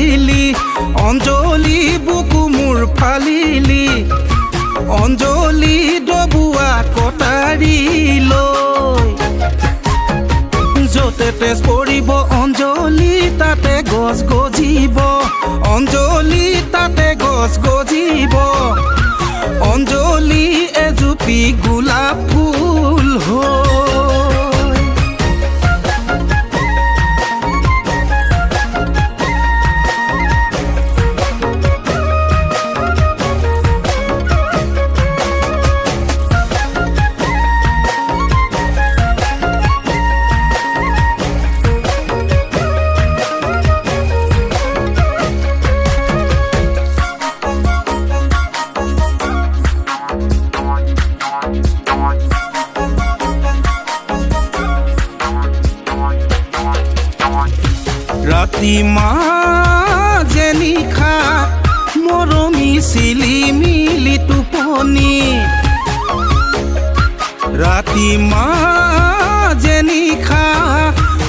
ফালিলি অঞ্জলি বুকু মোৰ ফালিলি অঞ্জলি ডবুৱা কটাৰী লৈ য'তে তেজ পৰিব অঞ্জলি তাতে গছ গজিব অঞ্জলি তাতে গছ গজিব অঞ্জলি এজুপি গোলাপ ফুল হৈ ৰাতি মাজে নিশা মৰমী চিলি মিলি টোপনি ৰাতি মাজে নিশা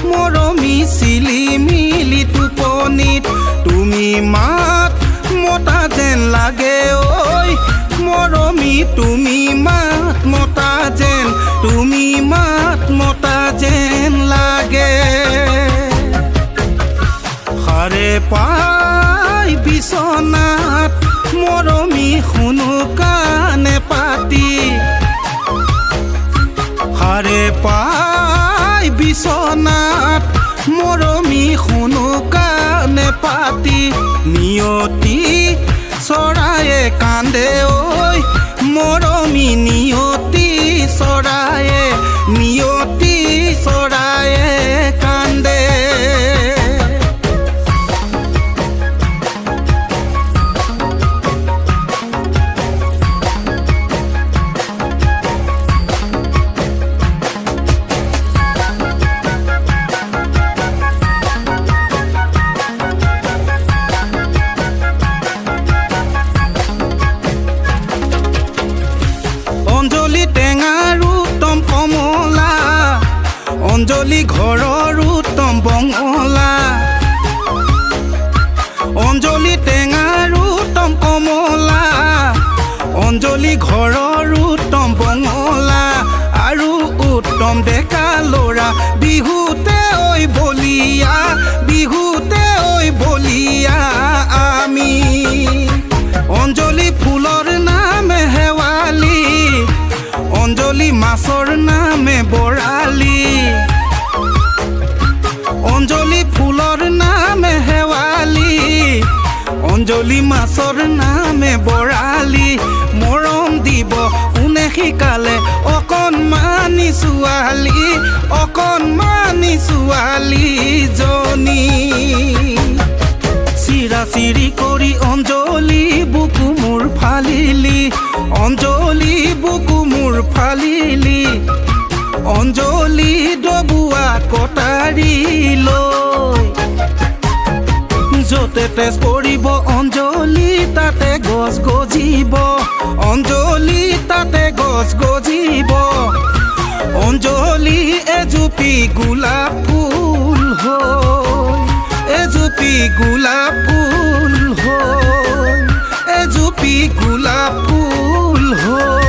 মৰমী চিলি মিলি টোপনিত তুমি মাত মতা যেন লাগে ঐ মৰমী তুমি মাত মতা যেন তুমি মাত মতা যেন লাগে হাৰে পাই বিচনাত মৰমী শুনো কাণে পাতি হাৰে পাই বিচনাত মৰমী শুনো কাণে পাতি নিয়তি চৰায়ে কান্দে ঐ মৰমী নিয়তি চৰায়ে কান্দে অঞ্জলি ঘৰৰ উত্তম বঙলা অঞ্জলি টেঙাৰ উত্তম কমলা অঞ্জলি ঘৰৰ উত্তম বঙলা আৰু উত্তম ডেকা ল'ৰা বিহুতে ঐ বলিয়া আমি অঞ্জলি ফুলৰ নামে শেৱালি অঞ্জলি মাছৰ নামে বৰালি অঞ্জলি ফুলৰ নামে শেৱালি অঞ্জলি মাছৰ নামে বৰালি মৰম দিব কোনে শিকালে অকণমানি ছোৱালী জনী চিৰা চিৰি কৰি অঞ্জলি বুকু মোৰ ফালিলি অঞ্জলি বুকু মোৰ ফালিলি অঞ্জলি ডবুৱা কটাৰী লৈ য'তে তেজ পৰিব অঞ্জলি তাতে গছ গজিব অঞ্জলি তাতে গছ গজিব অঞ্জলি এজুপি গোলাপ ফুল হৈ এজুপি গোলাপ ফুল হৈ এজুপি গোলাপ ফুল হৈ